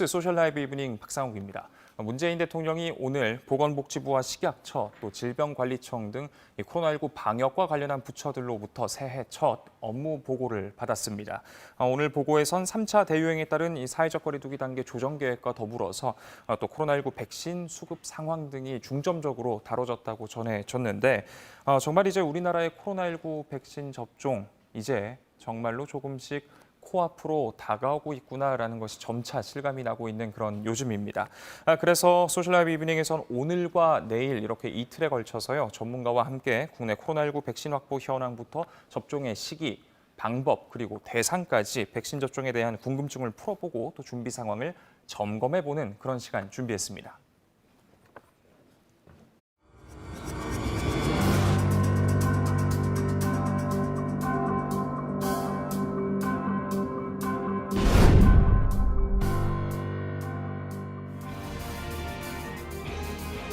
소셜 라이브 이브닝 박상욱입니다. 문재인 대통령이 오늘 보건복지부와 식약처, 또 질병관리청 등 코로나19 방역과 관련한 부처들로부터 새해 첫 업무 보고를 받았습니다. 오늘 보고에선 3차 대유행에 따른 이 사회적 거리 두기 단계 조정 계획과 더불어서 또 코로나19 백신 수급 상황 등이 중점적으로 다뤄졌다고 전해졌는데 정말 이제 우리나라의 코로나19 백신 접종 이제 정말로 조금씩 코앞으로 다가오고 있구나라는 것이 점차 실감이 나고 있는 그런 요즘입니다. 그래서 소셜라이브 이브닝에선 오늘과 내일 이렇게 이틀에 걸쳐서요. 전문가와 함께 국내 코로나19 백신 확보 현황부터 접종의 시기, 방법, 그리고 대상까지 백신 접종에 대한 궁금증을 풀어보고 또 준비 상황을 점검해보는 그런 시간 준비했습니다.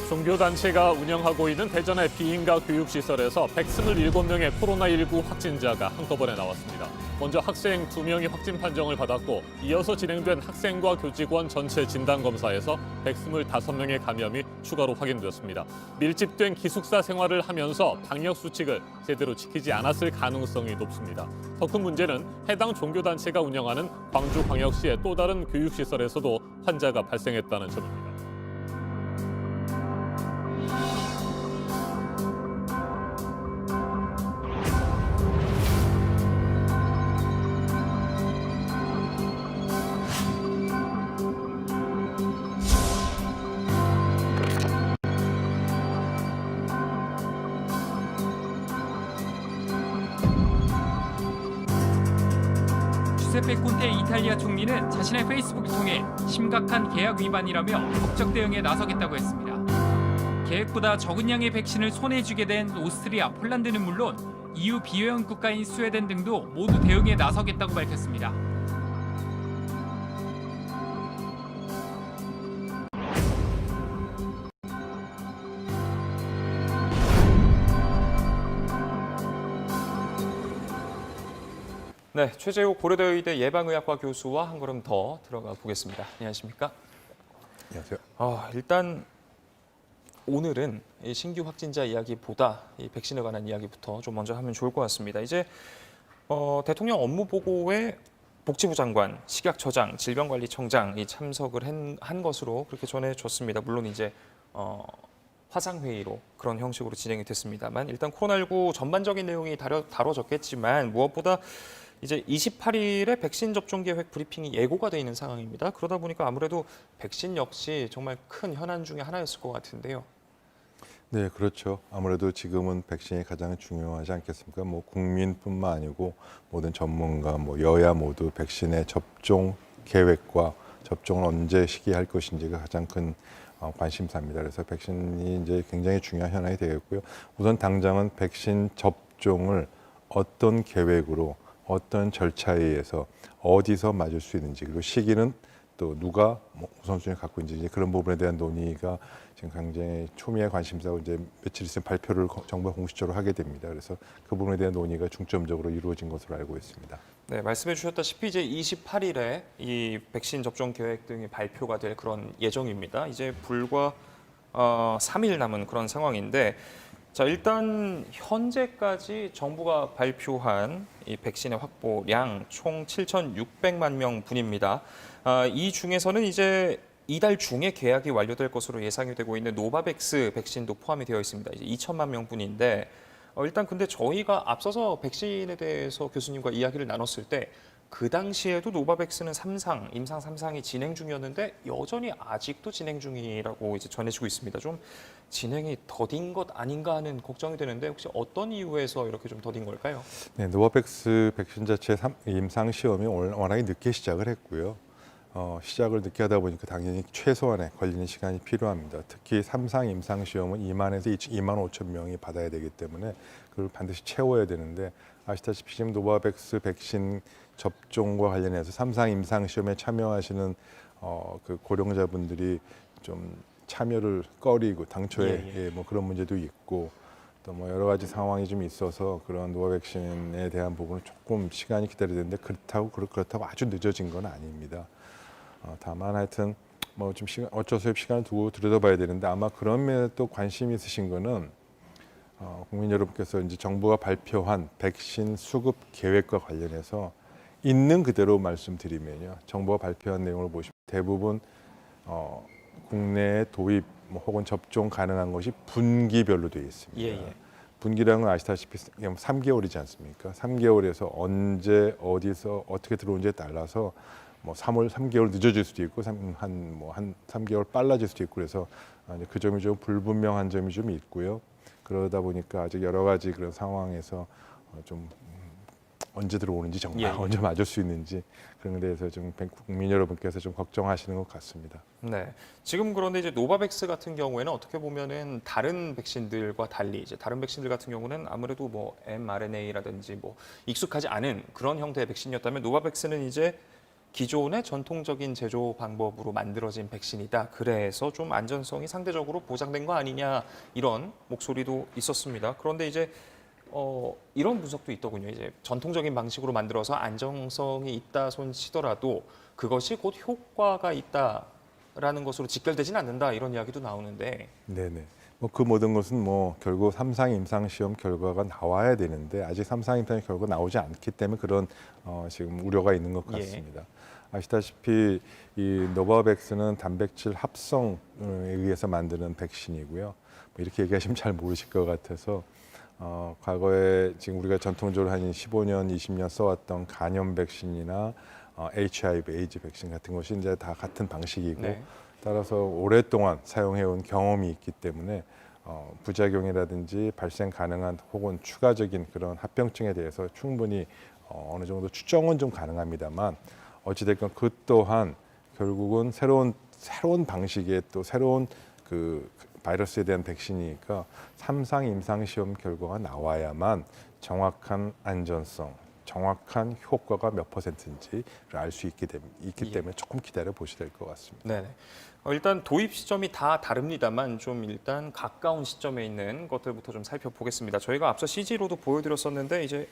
종교단체가 운영하고 있는 대전의 비인가 교육시설에서 127명의 코로나19 확진자가 한꺼번에 나왔습니다. 먼저 학생 2명이 확진 판정을 받았고 이어서 진행된 학생과 교직원 전체 진단검사에서 125명의 감염이 추가로 확인됐습니다. 밀집된 기숙사 생활을 하면서 방역수칙을 제대로 지키지 않았을 가능성이 높습니다. 더 큰 문제는 해당 종교단체가 운영하는 광주광역시의 또 다른 교육시설에서도 환자가 발생했다는 점입니다. 주세페 콘테 이탈리아 총리는 자신의 페이스북을 통해 심각한 계약 위반이라며 법적 대응에 나서겠다고 했습니다. 계획보다 적은 양의 백신을 손에 쥐게 된 오스트리아, 폴란드는 물론 EU 비회원 국가인 스웨덴 등도 모두 대응에 나서겠다고 밝혔습니다. 네, 최재호 고려대 의대 예방의학과 교수와 한 걸음 더 들어가 보겠습니다. 안녕하십니까? 안녕하세요. 일단 오늘은 이 신규 확진자 이야기보다 이 백신에 관한 이야기부터 좀 먼저 하면 좋을 것 같습니다. 이제 대통령 업무 보고에 복지부 장관, 식약처장, 질병관리청장이 참석을 한 것으로 그렇게 전해졌습니다. 물론 이제 화상회의로 그런 형식으로 진행이 됐습니다만 일단 코로나19 전반적인 내용이 다뤄졌겠지만 무엇보다 이제 28일에 백신 접종 계획 브리핑이 예고가 돼 있는 상황입니다. 그러다 보니까 아무래도 백신 역시 정말 큰 현안 중에 하나였을 것 같은데요. 네, 그렇죠. 아무래도 지금은 백신이 가장 중요하지 않겠습니까? 뭐 국민뿐만 아니고 모든 전문가, 뭐 여야 모두 백신의 접종 계획과 접종을 언제 시기할 것인지가 가장 큰 관심사입니다. 그래서 백신이 이제 굉장히 중요한 현안이 되겠고요. 우선 당장은 백신 접종을 어떤 계획으로 어떤 절차에 의해서 어디서 맞을 수 있는지 그리고 시기는 또 누가 우선순위를 갖고 있는지 그런 부분에 대한 논의가 지금 굉장히 초미의 관심사고 이제 며칠 있으면 발표를 정부가 공식적으로 하게 됩니다. 그래서 그 부분에 대한 논의가 중점적으로 이루어진 것으로 알고 있습니다. 네, 말씀해 주셨다시피 이제 28일에 이 백신 접종 계획 등이 발표가 될 그런 예정입니다. 이제 불과 3일 남은 그런 상황인데 자, 일단 현재까지 정부가 발표한 이 백신의 확보량 총 7,600만 명분입니다. 이 중에서는 이제 이달 중에 계약이 완료될 것으로 예상이 되고 있는 노바백스 백신도 포함이 되어 있습니다. 이제 2천만 명분인데 일단 근데 저희가 앞서서 백신에 대해서 교수님과 이야기를 나눴을 때 그 당시에도 노바백스는 임상 3상이 진행 중이었는데 여전히 아직도 진행 중이라고 이제 전해지고 있습니다. 좀 진행이 더딘 것 아닌가 하는 걱정이 되는데 혹시 어떤 이유에서 이렇게 좀 더딘 걸까요? 네, 노바백스 백신 자체 임상 시험이 워낙에 늦게 시작을 했고요. 시작을 늦게 하다 보니까 당연히 최소한의 걸리는 시간이 필요합니다. 특히 3상 임상 시험은 2만에서 2만 5천 명이 받아야 되기 때문에 그걸 반드시 채워야 되는데 아시다시피 지금 노바백스 백신 접종과 관련해서 3상 임상 시험에 참여하시는 그 고령자분들이 좀 참여를 꺼리고 당초에 뭐 그런 문제도 있고 또 뭐 여러 가지 상황이 좀 있어서 그런 노바백신에 대한 부분은 조금 시간이 기다려야 되는데 그렇다고 아주 늦어진 건 아닙니다. 다만 하여튼 뭐 좀 시간 어쩔 수 없이 시간을 두고 들여다봐야 되는데 아마 그런 면에 또 관심이 있으신 거는 국민 여러분께서 이제 정부가 발표한 백신 수급 계획과 관련해서 있는 그대로 말씀드리면요. 정부가 발표한 내용을 보시면 대부분 국내에 도입 혹은 접종 가능한 것이 분기별로 되어 있습니다. 예. 분기라는 건 아시다시피 3개월이지 않습니까? 3개월에서 언제 어디서 어떻게 들어오는지에 따라서 뭐 3개월 늦어질 수도 있고 한 3개월 빨라질 수도 있고 그래서 그 점이 좀 불분명한 점이 좀 있고요. 그러다 보니까 아직 여러 가지 그런 상황에서 좀 언제 들어오는지 정말 언제 맞을 수 있는지 그런 데 대해서 좀 국민 여러분께서 좀 걱정하시는 것 같습니다. 네. 지금 그런데 이제 노바백스 같은 경우에는 어떻게 보면은 다른 백신들과 달리 이제 다른 백신들 같은 경우는 아무래도 뭐 mRNA라든지 뭐 익숙하지 않은 그런 형태의 백신이었다면 노바백스는 이제 기존의 전통적인 제조 방법으로 만들어진 백신이다. 그래서 좀 안전성이 상대적으로 보장된 거 아니냐 이런 목소리도 있었습니다. 그런데 이제 이런 분석도 있더군요. 이제 전통적인 방식으로 만들어서 안정성이 있다 손 치더라도 그것이 곧 효과가 있다라는 것으로 직결되진 않는다 이런 이야기도 나오는데. 네네. 뭐 그 모든 것은 뭐 결국 3상 임상 시험 결과가 나와야 되는데 아직 3상 임상 결과가 나오지 않기 때문에 그런 지금 우려가 있는 것 같습니다. 아시다시피 이 노바백스는 단백질 합성에 의해서 만드는 백신이고요. 뭐 이렇게 얘기하시면 잘 모르실 것 같아서 과거에 지금 우리가 전통적으로 한 15년, 20년 써왔던 간염 백신이나 HIV, 에이즈 백신 같은 것이 이제 다 같은 방식이고 따라서 오랫동안 사용해온 경험이 있기 때문에 부작용이라든지 발생 가능한 혹은 추가적인 그런 합병증에 대해서 충분히 어느 정도 추정은 좀 가능합니다만 어찌됐건 그 또한 결국은 새로운 방식의 또 새로운 그 바이러스에 대한 백신이니까 3상 임상 시험 결과가 나와야만 정확한 안전성, 정확한 효과가 몇 %인지를 알 수 있기 때문에 조금 기다려 보셔야 될 것 같습니다. 네. 일단 도입 시점이 다 다릅니다만 좀 일단 가까운 시점에 있는 것들부터 좀 살펴보겠습니다. 저희가 앞서 CG로도 보여드렸었는데 이제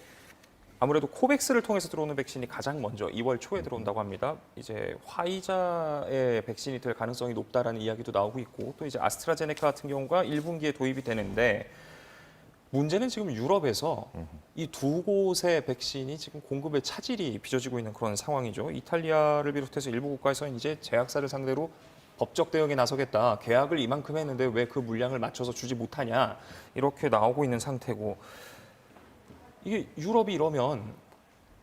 아무래도 코백스를 통해서 들어오는 백신이 가장 먼저 2월 초에 들어온다고 합니다. 이제 화이자의 백신이 될 가능성이 높다라는 이야기도 나오고 있고 또 이제 아스트라제네카 같은 경우가 1분기에 도입이 되는데 문제는 지금 유럽에서 이 두 곳의 백신이 지금 공급의 차질이 빚어지고 있는 그런 상황이죠. 이탈리아를 비롯해서 일부 국가에서는 이제 제약사를 상대로 법적 대응에 나서겠다. 계약을 이만큼 했는데 왜 그 물량을 맞춰서 주지 못하냐. 이렇게 나오고 있는 상태고 이게 유럽이 이러면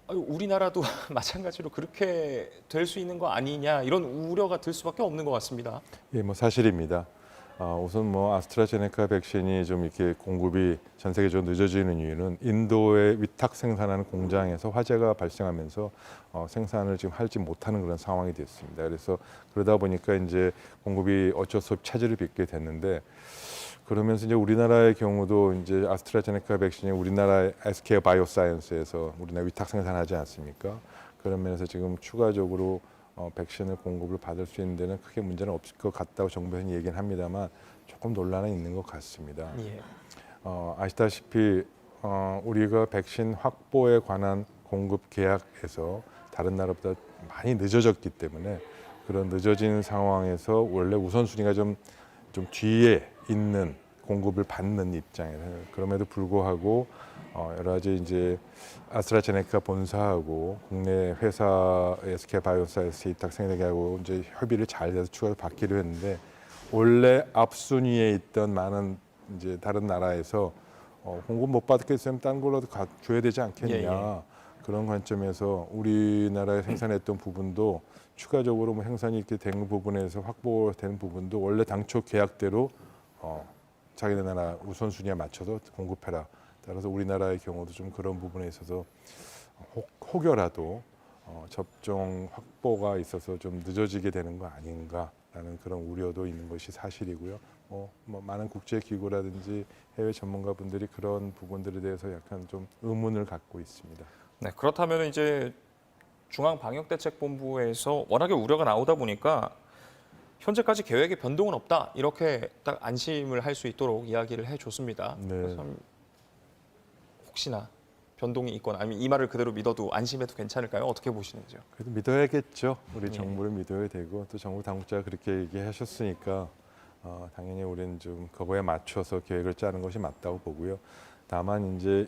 우리나라도 마찬가지로 그렇게 될 수 있는 거 아니냐 이런 우려가 들 수밖에 없는 것 같습니다. 예, 뭐 사실입니다. 우선 뭐 아스트라제네카 백신이 좀 이렇게 공급이 전 세계적으로 늦어지는 이유는 인도에 위탁 생산하는 공장에서 화재가 발생하면서 생산을 지금 하지 못하는 그런 상황이 됐습니다. 그래서 그러다 보니까 이제 공급이 어쩔 수 없이 차질을 빚게 됐는데 그러면서 이제 우리나라의 경우도 이제 아스트라제네카 백신이 우리나라 SK 바이오사이언스에서 우리나라 위탁 생산하지 않습니까? 그런 면에서 지금 추가적으로 백신을 공급을 받을 수 있는 데는 크게 문제는 없을 것 같다고 정부에서는 얘기는 합니다만 조금 논란은 있는 것 같습니다. 예. 아시다시피 우리가 백신 확보에 관한 공급 계약에서 다른 나라보다 많이 늦어졌기 때문에 그런 늦어진 상황에서 원래 우선순위가 좀 뒤에 있는 공급을 받는 입장에서 그럼에도 불구하고 여러 가지 이제 아스트라제네카 본사하고 국내 회사 SK 바이오사이언스 위탁 생산하고 이제 협의를 잘 해서 추가로 받기로 했는데 원래 앞순위에 있던 많은 이제 다른 나라에서 공급 못 받겠으면 딴 걸로도 줘야 되지 않겠냐 그런 관점에서 우리나라에 생산했던 부분도 추가적으로 뭐 생산이 이렇게 된 부분에서 확보된 부분도 원래 당초 계약대로 자기네 나라 우선순위에 맞춰서 공급해라. 따라서 우리나라의 경우도 좀 그런 부분에 있어서 혹여라도 접종 확보가 있어서 좀 늦어지게 되는 거 아닌가라는 그런 우려도 있는 것이 사실이고요. 뭐 많은 국제 기구라든지 해외 전문가분들이 그런 부분들에 대해서 약간 좀 의문을 갖고 있습니다. 네, 그렇다면 이제 중앙방역대책본부에서 워낙에 우려가 나오다 보니까 현재까지 계획에 변동은 없다 이렇게 딱 안심을 할 수 있도록 이야기를 해줬습니다. 네. 그래서 혹시나 변동이 있거나 아니면 이 말을 그대로 믿어도 안심해도 괜찮을까요? 어떻게 보시는지요? 그래도 믿어야겠죠. 우리 예. 정부를 믿어야 되고 또 정부 당국자가 그렇게 얘기하셨으니까 당연히 우리는 좀 그거에 맞춰서 계획을 짜는 것이 맞다고 보고요. 다만 이제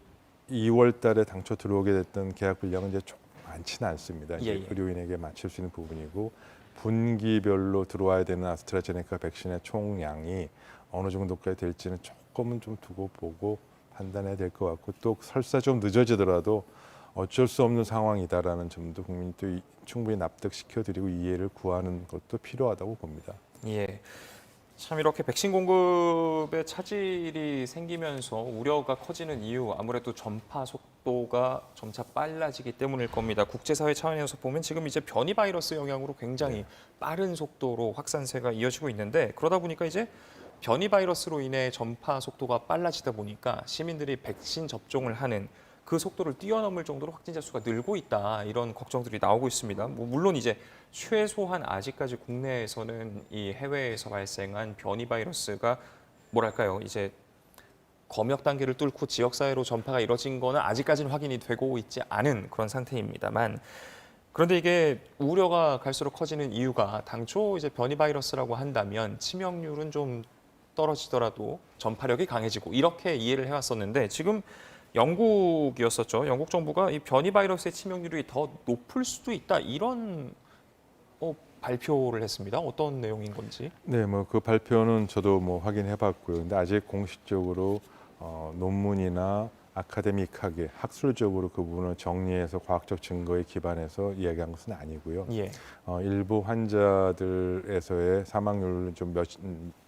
2월 달에 당초 들어오게 됐던 계약 분량은 이제 좀 많지는 않습니다. 이제 예, 예. 의료인에게 맞출 수 있는 부분이고 분기별로 들어와야 되는 아스트라제네카 백신의 총량이 어느 정도까지 될지는 조금은 좀 두고 보고 판단해야 될 것 같고 또 설사 좀 늦어지더라도 어쩔 수 없는 상황이다라는 점도 국민이 또 충분히 납득시켜드리고 이해를 구하는 것도 필요하다고 봅니다. 예. 참 이렇게 백신 공급에 차질이 생기면서 우려가 커지는 이유 아무래도 전파 속도가 점차 빨라지기 때문일 겁니다. 국제사회 차원에서 보면 지금 이제 변이 바이러스 영향으로 굉장히 빠른 속도로 확산세가 이어지고 있는데 그러다 보니까 이제 변이 바이러스로 인해 전파 속도가 빨라지다 보니까 시민들이 백신 접종을 하는 그 속도를 뛰어넘을 정도로 확진자 수가 늘고 있다 이런 걱정들이 나오고 있습니다. 뭐 물론 이제 최소한 아직까지 국내에서는 이 해외에서 발생한 변이 바이러스가 뭐랄까요 이제 검역 단계를 뚫고 지역 사회로 전파가 이뤄진 거는 아직까지는 확인이 되고 있지 않은 그런 상태입니다만 그런데 이게 우려가 갈수록 커지는 이유가 당초 이제 변이 바이러스라고 한다면 치명률은 좀 떨어지더라도 전파력이 강해지고 이렇게 이해를 해왔었는데 지금 영국이었었죠. 영국 정부가 이 변이 바이러스의 치명률이 더 높을 수도 있다 이런 발표를 했습니다. 어떤 내용인 건지. 네, 뭐 그 발표는 저도 뭐 확인해봤고요. 근데 아직 공식적으로 논문이나 아카데믹하게 학술적으로 그 부분을 정리해서 과학적 증거에 기반해서 이야기한 것은 아니고요. 예. 일부 환자들에서의 사망률을 좀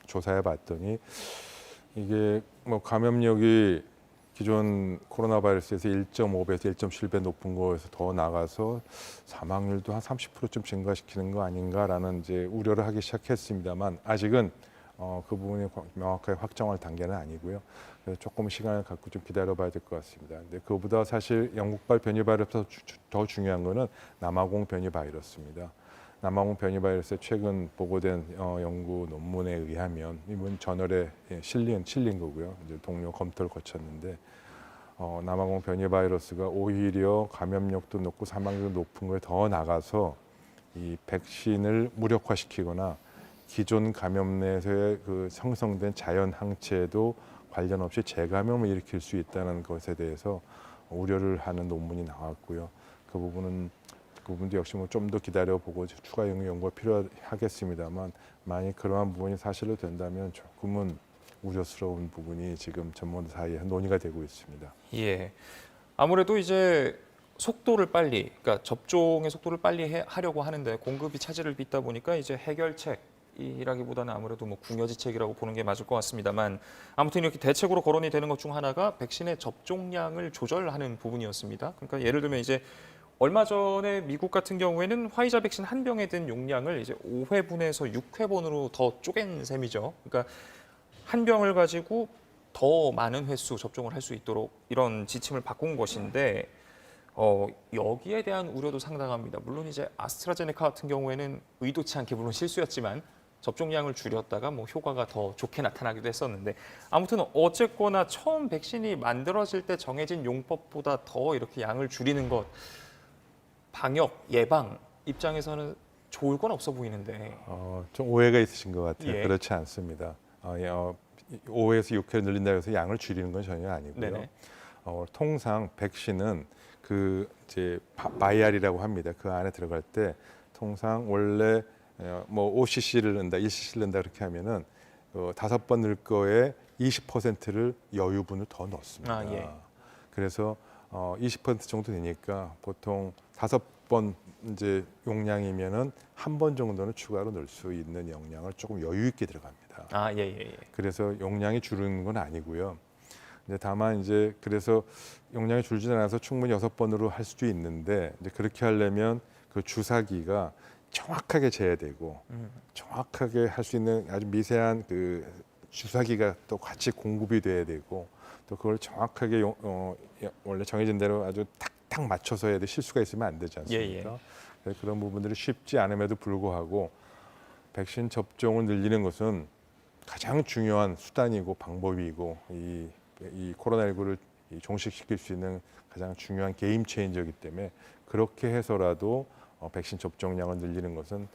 조사해봤더니 이게 뭐 감염력이 기존 코로나 바이러스에서 1.5배에서 1.7배 높은 거에서 더 나가서 사망률도 한 30%좀 증가시키는 거 아닌가라는 이제 우려를 하기 시작했습니다만 아직은 그 부분이 명확하게 확정할 단계는 아니고요. 그래서 조금 시간을 갖고 좀 기다려봐야 될 것 같습니다. 근데 그보다 사실 영국발 변이 바이러스보다 더 중요한 거는 남아공 변이 바이러스입니다. 남아공 변이 바이러스의 최근 보고된 연구 논문에 의하면 이번 저널에 실린 거고요. 이제 동료 검토를 거쳤는데 남아공 변이 바이러스가 오히려 감염력도 높고 사망률도 높은 거에 더 나가서 이 백신을 무력화시키거나 기존 감염 내에서의 그 형성된 자연 항체도 관련 없이 재감염을 일으킬 수 있다는 것에 대해서 우려를 하는 논문이 나왔고요. 그 부분도 역시 뭐 좀 더 기다려보고 추가 연구가 필요하겠습니다만 만약 그러한 부분이 사실로 된다면 조금은 우려스러운 부분이 지금 전문가 사이에 논의가 되고 있습니다. 예. 아무래도 이제 속도를 빨리, 그러니까 접종의 속도를 빨리 하려고 하는데 공급이 차질을 빚다 보니까 이제 해결책이라기보다는 아무래도 뭐 궁여지책이라고 보는 게 맞을 것 같습니다만 아무튼 이렇게 대책으로 거론이 되는 것 중 하나가 백신의 접종량을 조절하는 부분이었습니다. 그러니까 예를 들면 이제 얼마 전에 미국 같은 경우에는 화이자 백신 한 병에 든 용량을 이제 5회분에서 6회분으로 더 쪼갠 셈이죠. 그러니까 한 병을 가지고 더 많은 횟수 접종을 할 수 있도록 이런 지침을 바꾼 것인데 여기에 대한 우려도 상당합니다. 물론 이제 아스트라제네카 같은 경우에는 의도치 않게 물론 실수였지만 접종량을 줄였다가 뭐 효과가 더 좋게 나타나기도 했었는데 아무튼 어쨌거나 처음 백신이 만들어질 때 정해진 용법보다 더 이렇게 양을 줄이는 것 방역 예방 입장에서는 좋을 건 없어 보이는데. 좀 오해가 있으신 것 같아요. 예. 그렇지 않습니다. 5에서 6회를 늘린다고 해서 양을 줄이는 건 전혀 아니고요. 네네. 통상 백신은 그 이제 바이알이라고 합니다. 그 안에 들어갈 때 통상 원래 뭐 5cc를 넣는다, 1cc를 넣는다 그렇게 하면은 5번 넣을 거에 20%를 여유분을 더 넣습니다. 아, 예. 그래서 20% 정도 되니까 보통 5번 이제 용량이면은 한 번 정도는 추가로 넣을 수 있는 용량을 조금 여유 있게 들어갑니다. 아, 예. 그래서 용량이 줄는 건 아니고요. 이제 다만 이제 그래서 용량이 줄지 않아서 충분히 6번으로 할 수도 있는데 이제 그렇게 하려면 그 주사기가 정확하게 재야 되고 정확하게 할 수 있는 아주 미세한 그 주사기가 또 같이 공급이 돼야 되고 또 그걸 정확하게 원래 정해진 대로 아주 탁탁 맞춰서 해야 돼. 실수가 있으면 안 되지 않습니까? 그래서 그런 부분들이 쉽지 않음에도 불구하고 백신 접종을 늘리는 것은 가장 중요한 수단이고 방법이고 이 코로나19를 이 종식시킬 수 있는 가장 중요한 게임 체인저이기 때문에 그렇게 해서라도 백신 접종량을 늘리는 것은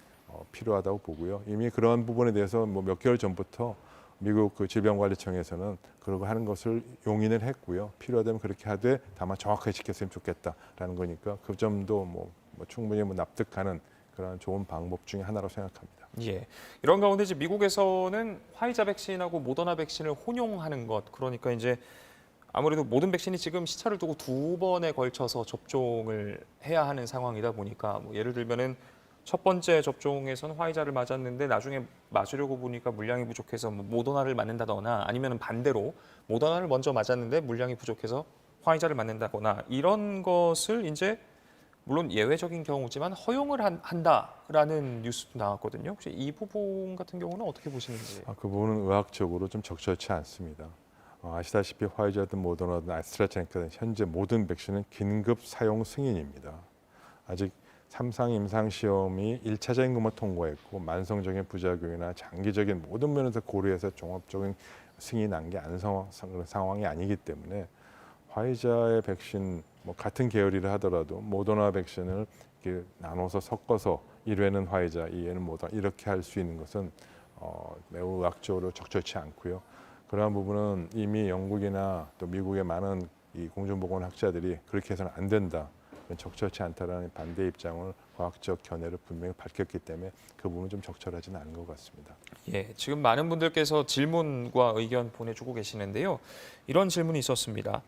필요하다고 보고요. 이미 그런 부분에 대해서 뭐 몇 개월 전부터 미국 그 질병관리청에서는 그러고 하는 것을 용인을 했고요. 필요하다면 그렇게 하되 다만 정확하게 지켰으면 좋겠다라는 거니까 그 점도 뭐 충분히 납득하는 그런 좋은 방법 중에 하나로 생각합니다. 예. 이런 가운데 이제 미국에서는 화이자 백신하고 모더나 백신을 혼용하는 것, 그러니까 이제 아무래도 모든 백신이 지금 시차를 두고 두 번에 걸쳐서 접종을 해야 하는 상황이다 보니까 뭐 예를 들면은 첫 번째 접종에서는 화이자를 맞았는데 나중에 맞으려고 보니까 물량이 부족해서 뭐 모더나를 맞는다거나 아니면 반대로 모더나를 먼저 맞았는데 물량이 부족해서 화이자를 맞는다거나 이런 것을 이제 물론 예외적인 경우지만 허용을 한다라는 뉴스도 나왔거든요. 혹시 이 부분 같은 경우는 어떻게 보시는지? 그 부분은 의학적으로 좀 적절치 않습니다. 아시다시피 화이자든 모더나든 아스트라제네카든 현재 모든 백신은 긴급 사용 승인입니다. 아직 3상 임상 시험이 1차적인 것만 통과했고 만성적인 부작용이나 장기적인 모든 면에서 고려해서 종합적인 승인이 난 게 상황이 아니기 때문에 화이자의 백신 뭐 같은 계열이라 하더라도 모더나 백신을 이렇게 나눠서 섞어서 1회는 화이자, 2회는 모더나 이렇게 할 수 있는 것은 매우 의학적으로 적절치 않고요. 그러한 부분은 이미 영국이나 또 미국의 많은 이 공중보건학자들이 그렇게 해서는 안 된다. 적절치 않다라는 반대 입장을 과학적 견해를 분명히 밝혔기 때문에 그 부분은 좀 적절하지는 않은 것 같습니다. 예, 지금 많은 분들께서 질문과 의견 보내주고 계시는데요. 이런 질문이 있었습니다.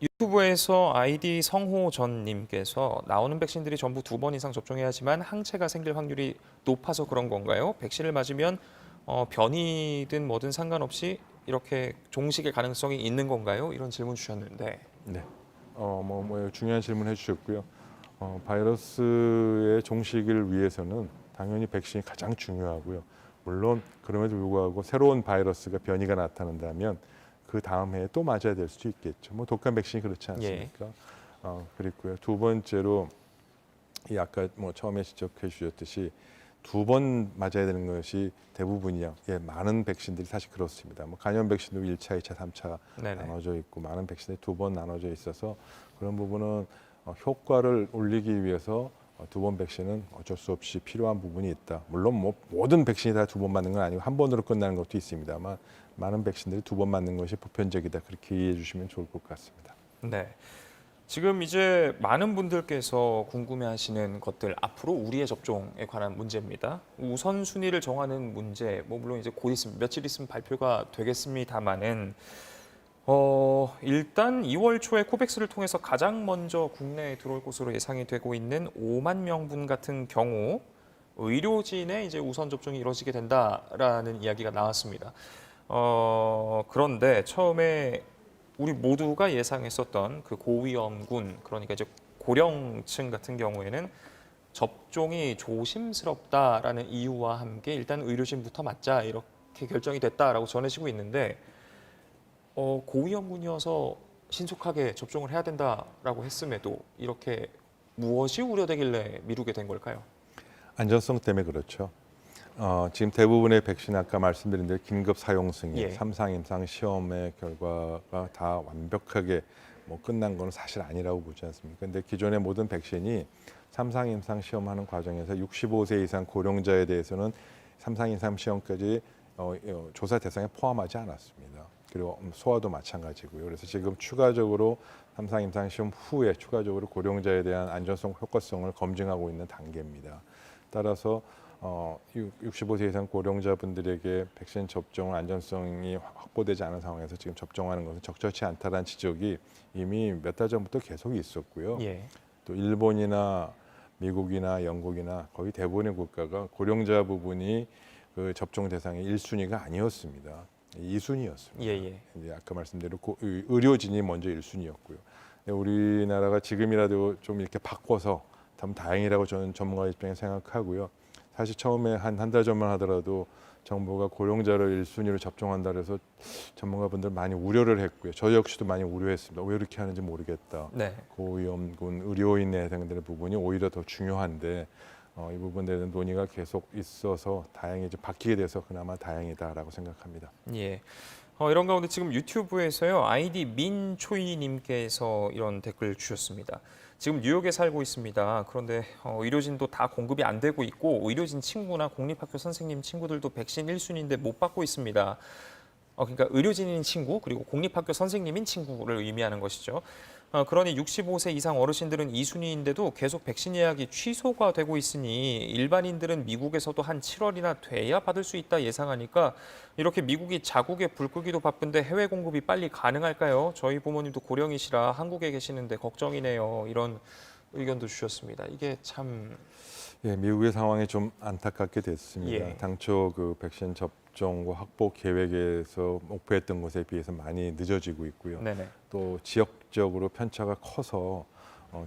유튜브에서 아이디 성호전님께서 나오는 백신들이 전부 2번 이상 접종해야 하지만 항체가 생길 확률이 높아서 그런 건가요? 백신을 맞으면 변이든 뭐든 상관없이 이렇게 종식의 가능성이 있는 건가요? 이런 질문 주셨는데. 네. 중요한 질문 해주셨고요. 바이러스의 종식을 위해서는 당연히 백신이 가장 중요하고요. 물론 그럼에도 불구하고 새로운 바이러스가 변이가 나타난다면 그 다음 해에 또 맞아야 될 수도 있겠죠. 뭐 독감 백신이 그렇지 않습니까? 그리고요. 두 번째로 이 아까 뭐 처음에 지적해 주셨듯이 2번 맞아야 되는 것이 대부분이요. 예, 많은 백신들이 사실 그렇습니다. 뭐 간염 백신도 1차, 2차, 3차 네네. 나눠져 있고 많은 백신이 2번 나눠져 있어서 그런 부분은 효과를 올리기 위해서 2번 백신은 어쩔 수 없이 필요한 부분이 있다. 물론 뭐 모든 백신이 다 2번 맞는 건 아니고 한 번으로 끝나는 것도 있습니다만 많은 백신들이 2번 맞는 것이 보편적이다. 그렇게 이해해 주시면 좋을 것 같습니다. 네. 지금 이제 많은 분들께서 궁금해하시는 것들 앞으로 우리의 접종에 관한 문제입니다. 우선순위를 정하는 문제, 뭐 물론 이제 곧 있으면 며칠 있으면 발표가 되겠습니다만은 일단 2월 초에 코백스를 통해서 가장 먼저 국내에 들어올 것으로 예상이 되고 있는 5만 명분 같은 경우 의료진의 이제 우선 접종이 이루어지게 된다라는 이야기가 나왔습니다. 그런데 처음에 우리 모두가 예상했었던 그 고위험군, 그러니까 이제 고령층 같은 경우에는 접종이 조심스럽다라는 이유와 함께 일단 의료진부터 맞자 이렇게 결정이 됐다라고 전해지고 있는데 고위험군이어서 신속하게 접종을 해야 된다라고 했음에도 이렇게 무엇이 우려되길래 미루게 된 걸까요? 안전성 때문에 그렇죠. 지금 대부분의 백신 아까 말씀드린 대로 긴급 사용 승인, 예. 3상 임상 시험의 결과가 다 완벽하게 뭐 끝난 건 사실 아니라고 보지 않습니까? 근데 기존의 모든 백신이 3상 임상 시험하는 과정에서 65세 이상 고령자에 대해서는 3상 임상 시험까지 조사 대상에 포함하지 않았습니다. 그리고 소아도 마찬가지고요. 그래서 지금 추가적으로 3상 임상 시험 후에 추가적으로 고령자에 대한 안전성, 효과성을 검증하고 있는 단계입니다. 따라서 65세 이상 고령자분들에게 백신 접종 안전성이 확보되지 않은 상황에서 지금 접종하는 것은 적절치 않다는 지적이 이미 몇 달 전부터 계속 있었고요. 예. 또 일본이나 미국이나 영국이나 거의 대부분의 국가가 고령자 부분이 그 접종 대상의 1순위가 아니었습니다. 2순위였습니다. 예. 이제 아까 말씀대로 의료진이 먼저 1순위였고요. 우리나라가 지금이라도 좀 이렇게 바꿔서 참 다행이라고 저는 전문가 입장에 생각하고요. 사실 처음에 한 달 전만 하더라도 정부가 고령자를 1순위로 접종한다 그래서 전문가분들 많이 우려를 했고요. 저 역시도 많이 우려했습니다. 왜 이렇게 하는지 모르겠다. 네. 고위험군 의료인에 해당되는 부분이 오히려 더 중요한데 이 부분에 대한 논의가 계속 있어서 다행히 이제 바뀌게 돼서 그나마 다행이다라고 생각합니다. 예. 이런 가운데 지금 유튜브에서요, 아이디 민초이님께서 이런 댓글 주셨습니다. 지금 뉴욕에 살고 있습니다. 그런데 의료진도 다 공급이 안 되고 있고 의료진 친구나 공립학교 선생님 친구들도 백신 1순위인데 못 받고 있습니다. 그러니까 의료진인 친구 그리고 공립학교 선생님인 친구를 의미하는 것이죠. 그러니 65세 이상 어르신들은 2순위인데도 계속 백신 예약이 취소가 되고 있으니 일반인들은 미국에서도 한 7월이나 돼야 받을 수 있다 예상하니까 이렇게 미국이 자국에 불 끄기도 바쁜데 해외 공급이 빨리 가능할까요? 저희 부모님도 고령이시라 한국에 계시는데 걱정이네요. 이런 의견도 주셨습니다. 이게 참 예, 미국의 상황이 좀 안타깝게 됐습니다. 예. 당초 그 백신 접종과 확보 계획에서 목표했던 것에 비해서 많이 늦어지고 있고요. 네네. 또 지역적으로 편차가 커서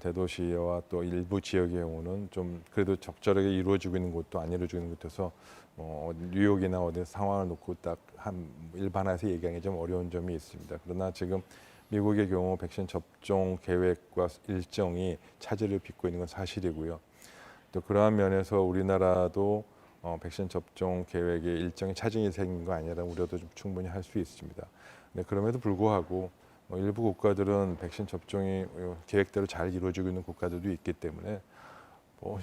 대도시와 또 일부 지역의 경우는 좀 그래도 적절하게 이루어지고 있는 곳도 안 이루어지고 있는 곳에서 뉴욕이나 어디 상황을 놓고 딱 한 일반화해서 얘기하기 좀 어려운 점이 있습니다. 그러나 지금 미국의 경우 백신 접종 계획과 일정이 차질을 빚고 있는 건 사실이고요. 또 그러한 면에서 우리나라도 백신 접종 계획에 일정이 차질이 생긴 거 아니라 우려도 좀 충분히 할 수 있습니다. 네, 그럼에도 불구하고 일부 국가들은 백신 접종이 계획대로 잘 이루어지고 있는 국가들도 있기 때문에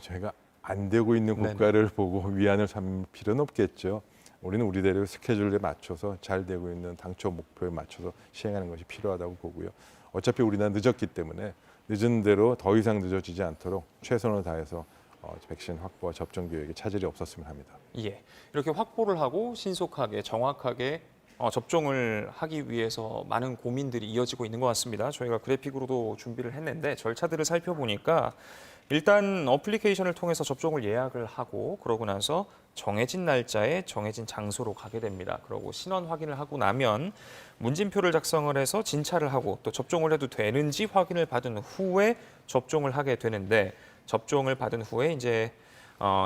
저희가 안 되고 있는 국가를 보고 위안을 삼을 필요는 없겠죠. 우리는 우리대로 스케줄에 맞춰서 잘 되고 있는 당초 목표에 맞춰서 시행하는 것이 필요하다고 보고요. 어차피 우리나라 늦었기 때문에 늦은 대로 더 이상 늦어지지 않도록 최선을 다해서 백신 확보와 접종 계획에 차질이 없었으면 합니다. 예, 이렇게 확보를 하고 신속하게 정확하게 접종을 하기 위해서 많은 고민들이 이어지고 있는 것 같습니다. 저희가 그래픽으로도 준비를 했는데 절차들을 살펴보니까 일단 어플리케이션을 통해서 접종을 예약을 하고 그러고 나서 정해진 날짜에 정해진 장소로 가게 됩니다. 그러고 신원 확인을 하고 나면 문진표를 작성을 해서 진찰을 하고 또 접종을 해도 되는지 확인을 받은 후에 접종을 하게 되는데 접종을 받은 후에 이제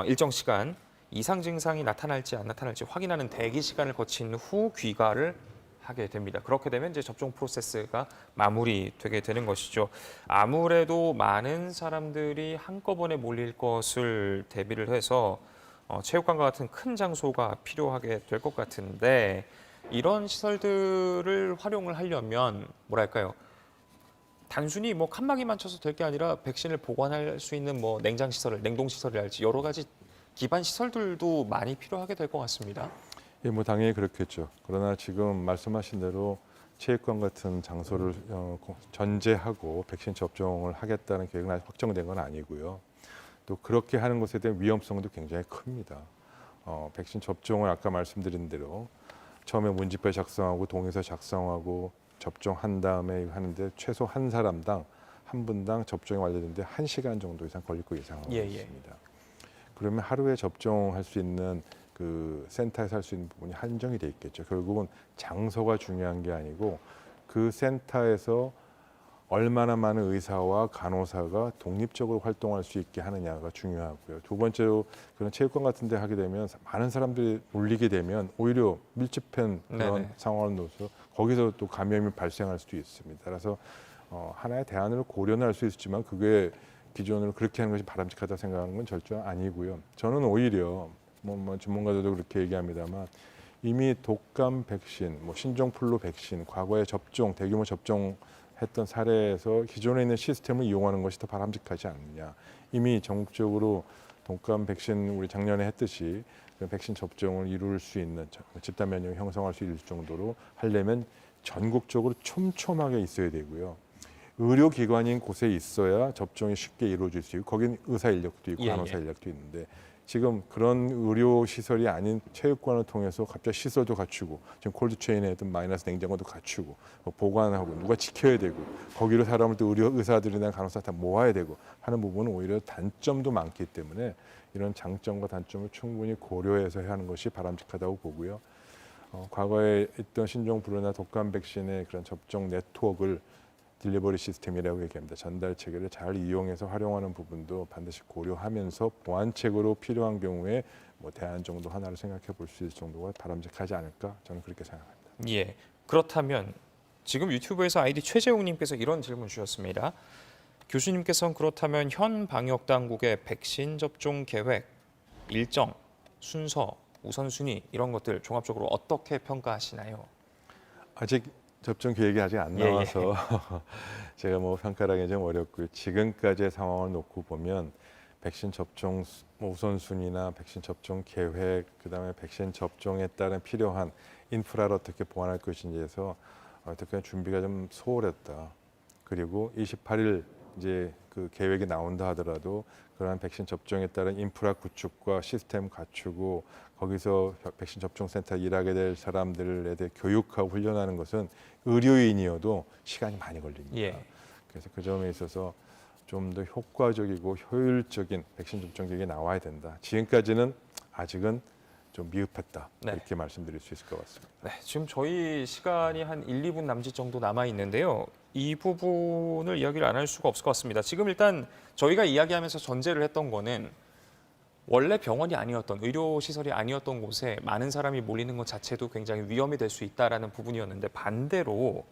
일정 시간 이상 증상이 나타날지 안 나타날지 확인하는 대기 시간을 거친 후 귀가를 하게 됩니다. 그렇게 되면 이제 접종 프로세스가 마무리되게 되는 것이죠. 아무래도 많은 사람들이 한꺼번에 몰릴 것을 대비를 해서 체육관과 같은 큰 장소가 필요하게 될 것 같은데 이런 시설들을 활용을 하려면 뭐랄까요? 단순히 칸막이만 쳐서 될 게 아니라 백신을 보관할 수 있는 냉장 시설을 냉동 시설이랄지 여러 가지 기반 시설들도 많이 필요하게 될 것 같습니다. 예, 당연히 그렇겠죠. 그러나 지금 말씀하신 대로 체육관 같은 장소를 전제하고 백신 접종을 하겠다는 계획은 아직 확정된 건 아니고요. 또 그렇게 하는 것에 대한 위험성도 굉장히 큽니다. 백신 접종을 아까 말씀드린 대로 처음에 문진표 작성하고 동의서 작성하고 접종한 다음에 하는데 최소 한 사람당 한 분당 접종이 완료되는데 1시간 정도 이상 걸릴 거 예상하고 있습니다. 그러면 하루에 접종할 수 있는 그 센터에서 할 수 있는 부분이 한정이 돼 있겠죠. 결국은 장소가 중요한 게 아니고 그 센터에서 얼마나 많은 의사와 간호사가 독립적으로 활동할 수 있게 하느냐가 중요하고요. 두 번째로 그런 체육관 같은 데 하게 되면 많은 사람들이 몰리게 되면 오히려 밀집한 그런 상황을 놓아서 거기서 또 감염이 발생할 수도 있습니다. 그래서 하나의 대안으로 고려는 할 수 있지만 그게 기존으로 그렇게 하는 것이 바람직하다고 생각하는 건 절대 아니고요. 저는 오히려 전문가들도 그렇게 얘기합니다만 이미 독감 백신, 신종플루 백신, 과거에 대규모 접종했던 사례에서 기존에 있는 시스템을 이용하는 것이 더 바람직하지 않느냐. 이미 전국적으로 독감 백신 우리 작년에 했듯이 백신 접종을 이룰 수 있는 집단 면역을 형성할 수 있을 정도로 하려면 전국적으로 촘촘하게 있어야 되고요. 의료기관인 곳에 있어야 접종이 쉽게 이루어질 수 있고 거긴 의사 인력도 있고 간호사 인력도 있는데 지금 그런 의료 시설이 아닌 체육관을 통해서 갑자기 시설도 갖추고 지금 콜드체인에든 마이너스 냉장고도 갖추고 보관하고 누가 지켜야 되고 거기로 사람을 또 의사들이나 간호사 다 모아야 되고 하는 부분은 오히려 단점도 많기 때문에 이런 장점과 단점을 충분히 고려해서 해야 하는 것이 바람직하다고 보고요. 과거에 있던 신종플루나 독감 백신의 그런 접종 네트워크를 딜리버리 시스템이라고 얘기합니다. 전달 체계를 잘 이용해서 활용하는 부분도 반드시 고려하면서 보완책으로 필요한 경우에 대안 정도 하나를 생각해 볼 수 있을 정도가 바람직하지 않을까 저는 그렇게 생각합니다. 예, 그렇다면 지금 유튜브에서 아이디 최재웅님께서 이런 질문 주셨습니다. 교수님께서는 그렇다면 현 방역 당국의 백신 접종 계획, 일정, 순서, 우선순위 이런 것들 종합적으로 어떻게 평가하시나요? 아직 접종 계획이 아직 안 예, 예. 나와서 제가 뭐 평가하기 좀 어렵고요. 지금까지의 상황을 놓고 보면 백신 접종 우선순위나 백신 접종 계획, 그다음에 백신 접종에 따른 필요한 인프라를 어떻게 보완할 것인지에서 어떻게 준비가 좀 소홀했다. 그리고 28일 이제 그 계획이 나온다 하더라도 그러한 백신 접종에 따른 인프라 구축과 시스템 갖추고 거기서 백신 접종 센터 일하게 될 사람들에 대해 교육하고 훈련하는 것은 의료인이어도 시간이 많이 걸립니다. 예. 그래서 그 점에 있어서 좀 더 효과적이고 효율적인 백신 접종 계획이 나와야 된다. 지금까지는 아직은 좀 미흡했다. 네. 이렇게 말씀드릴 수 있을 것 같습니다. 네, 지금 저희 시간이 한 1, 2분 남짓 정도 남아 있는데요. 이 부분을 이야기를 안 할 수가 없을 것 같습니다. 지금 일단 저희가 이야기하면서 전제를 했던 거는 원래 병원이 아니었던 의료시설이 아니었던 곳에 많은 사람이 몰리는 것 자체도 굉장히 위험이 될 수 있다라는 부분이었는데 반대로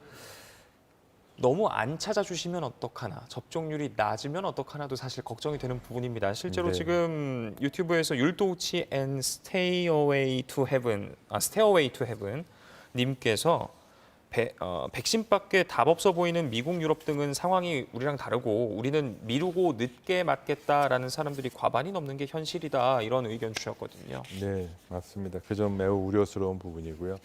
너무 안 찾아주시면 어떡하나, 접종률이 낮으면 어떡하나도 사실 걱정이 되는 부분입니다. 실제로 네. 지금 유튜브에서 율도우치 앤 Stay Away to Heaven 님께서 백신밖에 답 없어 보이는 미국, 유럽 등은 상황이 우리랑 다르고 우리는 미루고 늦게 맞겠다라는 사람들이 과반이 넘는 게 현실이다, 이런 의견 주셨거든요. 네, 맞습니다. 그 점 매우 우려스러운 부분이고요.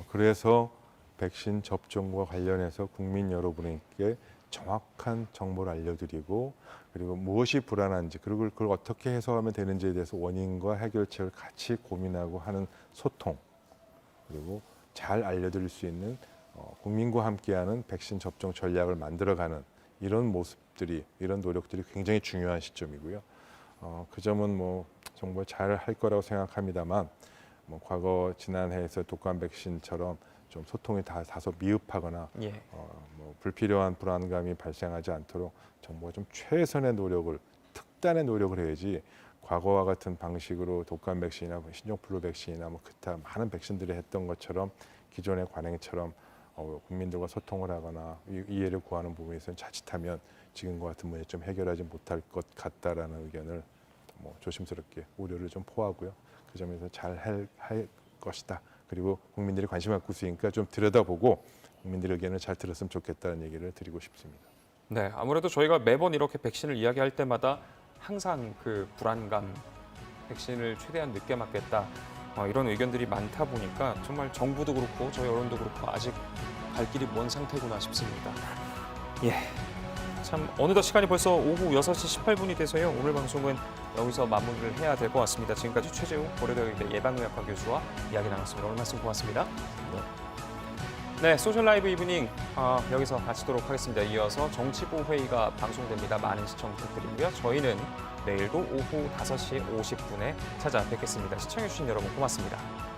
그래서 백신 접종과 관련해서 국민 여러분에게 정확한 정보를 알려드리고 그리고 무엇이 불안한지 그리고 그걸 어떻게 해소하면 되는지에 대해서 원인과 해결책을 같이 고민하고 하는 소통 그리고 잘 알려드릴 수 있는 국민과 함께하는 백신 접종 전략을 만들어가는 이런 모습들이 이런 노력들이 굉장히 중요한 시점이고요. 그 점은 뭐 정말 잘 할 거라고 생각합니다만 뭐 과거 지난해에서 독감 백신처럼 좀 소통이 다소 미흡하거나 예. 뭐 불필요한 불안감이 발생하지 않도록 정부가 좀 최선의 노력을 특단의 노력을 해야지 과거와 같은 방식으로 독감 백신이나 신종플루 백신이나 뭐 기타 많은 백신들이 했던 것처럼 기존의 관행처럼 국민들과 소통을 하거나 이해를 구하는 부분에서는 자칫하면 지금과 같은 문제 좀 해결하지 못할 것 같다라는 의견을 뭐 조심스럽게 우려를 좀 포하고요. 그 점에서 잘 할 것이다. 그리고 국민들이 관심 갖고 있으니까 좀 들여다보고 국민들의 의견을 잘 들었으면 좋겠다는 얘기를 드리고 싶습니다. 네, 아무래도 저희가 매번 이렇게 백신을 이야기할 때마다 항상 그 불안감, 백신을 최대한 늦게 맞겠다, 이런 의견들이 많다 보니까 정말 정부도 그렇고 저희 언론도 그렇고 아직 갈 길이 먼 상태구나 싶습니다. 예, 참 어느덧 시간이 벌써 오후 6시 18분이 돼서요. 오늘 방송은 여기서 마무리를 해야 될 것 같습니다. 지금까지 최재우 고려대의대 예방의학과 교수와 이야기 나눴습니다. 오늘 말씀 고맙습니다. 네, 소셜 라이브 이브닝 여기서 마치도록 하겠습니다. 이어서 정치부 회의가 방송됩니다. 많은 시청 부탁드리고요. 저희는 내일도 오후 5시 50분에 찾아뵙겠습니다. 시청해주신 여러분 고맙습니다.